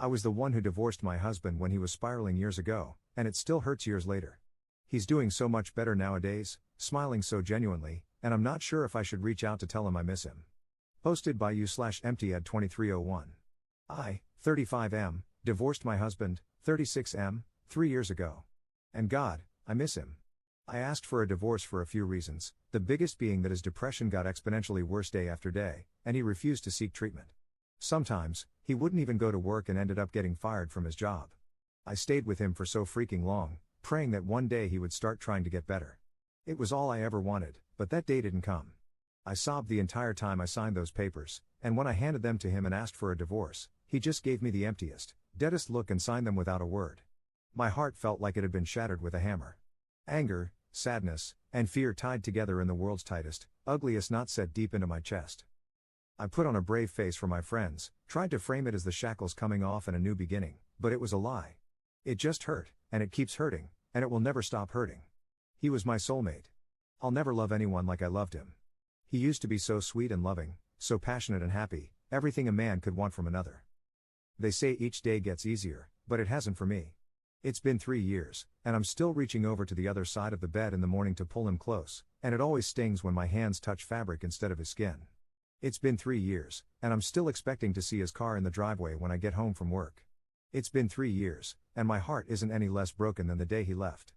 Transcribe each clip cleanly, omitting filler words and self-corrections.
I was the one who divorced my husband when he was spiraling years ago, and it still hurts years later. He's doing so much better nowadays, smiling so genuinely, and I'm not sure if I should reach out to tell him I miss him. Posted by you/emptyad2301. I, 35M, divorced my husband, 36M, 3 years ago. And God, I miss him. I asked for a divorce for a few reasons, the biggest being that his depression got exponentially worse day after day, and he refused to seek treatment. Sometimes, he wouldn't even go to work and ended up getting fired from his job. I stayed with him for so freaking long, praying that one day he would start trying to get better. It was all I ever wanted, but that day didn't come. I sobbed the entire time I signed those papers, and when I handed them to him and asked for a divorce, he just gave me the emptiest, deadest look and signed them without a word. My heart felt like it had been shattered with a hammer. Anger, sadness, and fear tied together in the world's tightest, ugliest knot set deep into my chest. I put on a brave face for my friends, tried to frame it as the shackles coming off and a new beginning, but it was a lie. It just hurt, and it keeps hurting, and it will never stop hurting. He was my soulmate. I'll never love anyone like I loved him. He used to be so sweet and loving, so passionate and happy, everything a man could want from another. They say each day gets easier, but it hasn't for me. It's been 3 years, and I'm still reaching over to the other side of the bed in the morning to pull him close, and it always stings when my hands touch fabric instead of his skin. It's been 3 years, and I'm still expecting to see his car in the driveway when I get home from work. It's been 3 years, and my heart isn't any less broken than the day he left.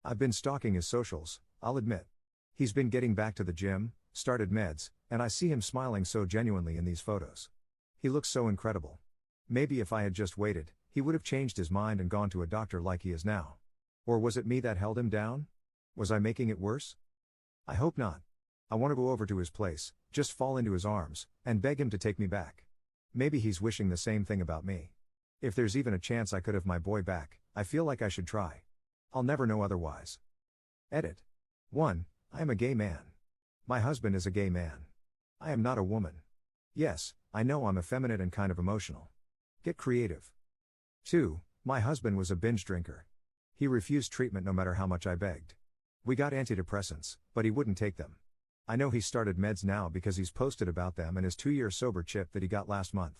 I've been stalking his socials, I'll admit. He's been getting back to the gym, started meds, and I see him smiling so genuinely in these photos. He looks so incredible. Maybe if I had just waited, he would have changed his mind and gone to a doctor like he is now. Or was it me that held him down? Was I making it worse? I hope not. I want to go over to his place, just fall into his arms, and beg him to take me back. Maybe he's wishing the same thing about me. If there's even a chance I could have my boy back, I feel like I should try. I'll never know otherwise. Edit. 1. I am a gay man. My husband is a gay man. I am not a woman. Yes, I know I'm effeminate and kind of emotional. Get creative. 2. My husband was a binge drinker. He refused treatment no matter how much I begged. We got antidepressants, but he wouldn't take them. I know he started meds now because he's posted about them in his 2-year sober chip that he got last month.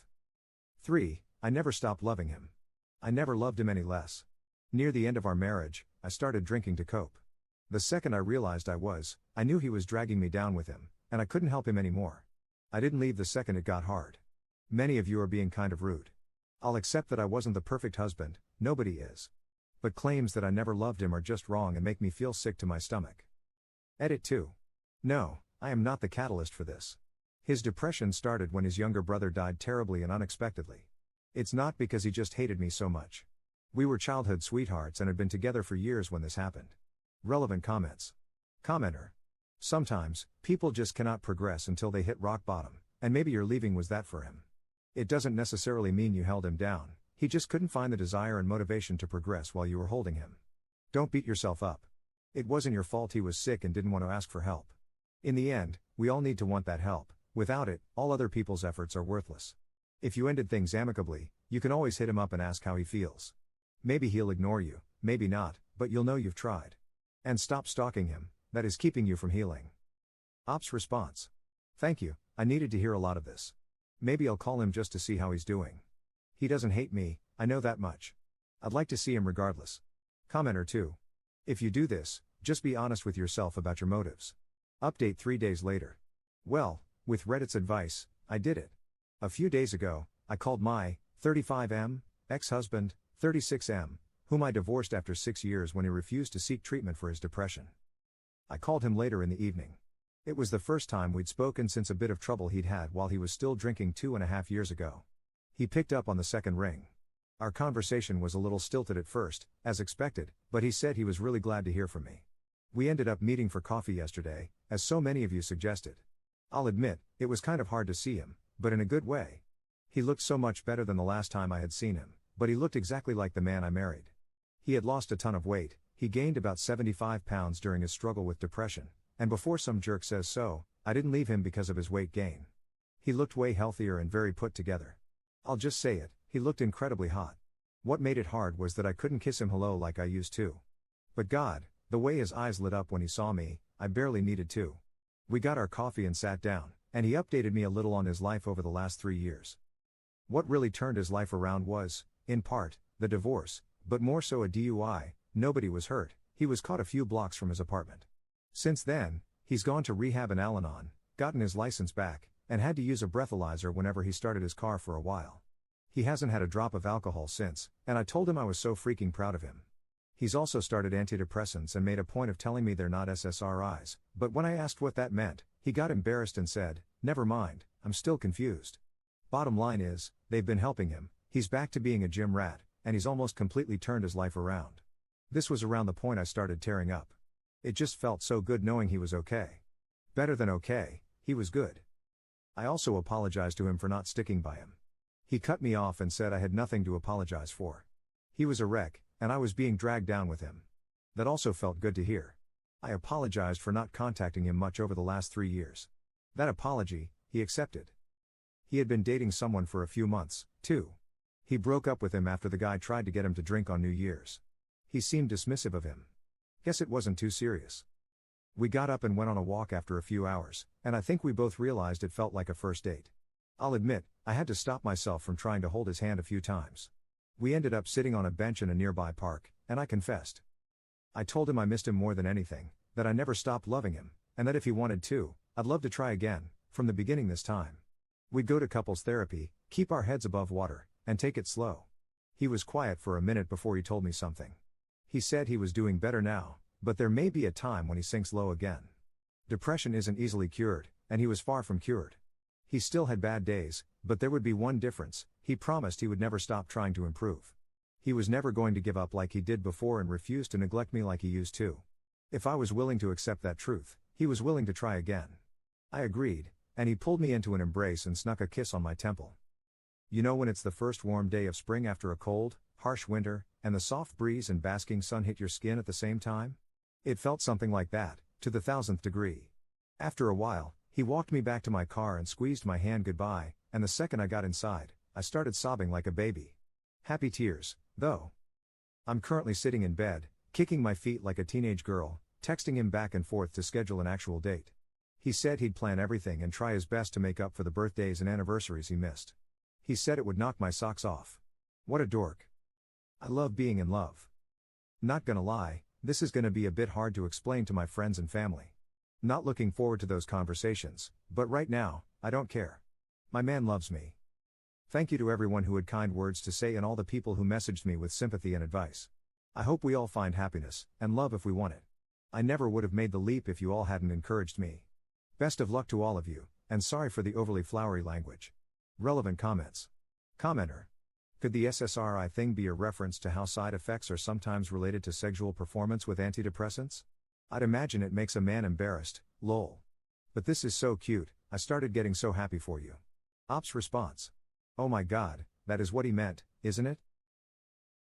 3. I never stopped loving him. I never loved him any less. Near the end of our marriage, I started drinking to cope. The second I realized I knew he was dragging me down with him, and I couldn't help him anymore. I didn't leave the second it got hard. Many of you are being kind of rude. I'll accept that I wasn't the perfect husband, nobody is. But claims that I never loved him are just wrong and make me feel sick to my stomach. Edit 2. No, I am not the catalyst for this. His depression started when his younger brother died terribly and unexpectedly. It's not because he just hated me so much. We were childhood sweethearts and had been together for years when this happened. Relevant comments. Commenter. Sometimes, people just cannot progress until they hit rock bottom, and maybe your leaving was that for him. It doesn't necessarily mean you held him down, he just couldn't find the desire and motivation to progress while you were holding him. Don't beat yourself up. It wasn't your fault he was sick and didn't want to ask for help. In the end, we all need to want that help. Without it, all other people's efforts are worthless. If you ended things amicably, you can always hit him up and ask how he feels. Maybe he'll ignore you, maybe not, but you'll know you've tried. And stop stalking him, that is keeping you from healing. Ops response. Thank you, I needed to hear a lot of this. Maybe I'll call him just to see how he's doing. He doesn't hate me, I know that much. I'd like to see him regardless. Commenter 2. If you do this, just be honest with yourself about your motives. Update 3 days later. Well, with Reddit's advice, I did it. A few days ago, I called my 35M ex-husband, 36M, whom I divorced after 6 years when he refused to seek treatment for his depression. I called him later in the evening. It was the first time we'd spoken since a bit of trouble he'd had while he was still drinking 2.5 years ago. He picked up on the second ring. Our conversation was a little stilted at first, as expected, but he said he was really glad to hear from me. We ended up meeting for coffee yesterday, as so many of you suggested. I'll admit, it was kind of hard to see him, but in a good way. He looked so much better than the last time I had seen him, but he looked exactly like the man I married. He had lost a ton of weight, he gained about 75 pounds during his struggle with depression, and before some jerk says so, I didn't leave him because of his weight gain. He looked way healthier and very put together. I'll just say it, he looked incredibly hot. What made it hard was that I couldn't kiss him hello like I used to. But God, the way his eyes lit up when he saw me, I barely needed to. We got our coffee and sat down, and he updated me a little on his life over the last 3 years. What really turned his life around was, in part, the divorce, but more so a DUI. Nobody was hurt, he was caught a few blocks from his apartment. Since then, he's gone to rehab in Al-Anon, gotten his license back, and had to use a breathalyzer whenever he started his car for a while. He hasn't had a drop of alcohol since, and I told him I was so freaking proud of him. He's also started antidepressants and made a point of telling me they're not SSRIs, but when I asked what that meant, he got embarrassed and said, "Never mind, I'm still confused." Bottom line is, they've been helping him, he's back to being a gym rat, and he's almost completely turned his life around. This was around the point I started tearing up. It just felt so good knowing he was okay. Better than okay, he was good. I also apologized to him for not sticking by him. He cut me off and said I had nothing to apologize for. He was a wreck, and I was being dragged down with him. That also felt good to hear. I apologized for not contacting him much over the last 3 years. That apology, he accepted. He had been dating someone for a few months, too. He broke up with him after the guy tried to get him to drink on New Year's. He seemed dismissive of him. Guess it wasn't too serious. We got up and went on a walk after a few hours, and I think we both realized it felt like a first date. I'll admit, I had to stop myself from trying to hold his hand a few times. We ended up sitting on a bench in a nearby park, and I confessed. I told him I missed him more than anything, that I never stopped loving him, and that if he wanted to, I'd love to try again, from the beginning this time. We'd go to couples therapy, keep our heads above water, and take it slow. He was quiet for a minute before he told me something. He said he was doing better now, but there may be a time when he sinks low again. Depression isn't easily cured, and he was far from cured. He still had bad days, but there would be one difference: he promised he would never stop trying to improve. He was never going to give up like he did before and refuse to neglect me like he used to. If I was willing to accept that truth, he was willing to try again. I agreed, and he pulled me into an embrace and snuck a kiss on my temple. You know when it's the first warm day of spring after a cold, harsh winter, and the soft breeze and basking sun hit your skin at the same time? It felt something like that, to the 1000th degree. After a while, he walked me back to my car and squeezed my hand goodbye, and the second I got inside, I started sobbing like a baby. Happy tears, though. I'm currently sitting in bed, kicking my feet like a teenage girl, texting him back and forth to schedule an actual date. He said he'd plan everything and try his best to make up for the birthdays and anniversaries he missed. He said it would knock my socks off. What a dork. I love being in love. Not gonna lie, this is gonna be a bit hard to explain to my friends and family. Not looking forward to those conversations, but right now, I don't care. My man loves me. Thank you to everyone who had kind words to say and all the people who messaged me with sympathy and advice. I hope we all find happiness and love if we want it. I never would have made the leap if you all hadn't encouraged me. Best of luck to all of you, and sorry for the overly flowery language. Relevant comments. Commenter. Could the SSRI thing be a reference to how side effects are sometimes related to sexual performance with antidepressants? I'd imagine it makes a man embarrassed, lol. But this is so cute, I started getting so happy for you. Ops response. Oh my god, that is what he meant, isn't it?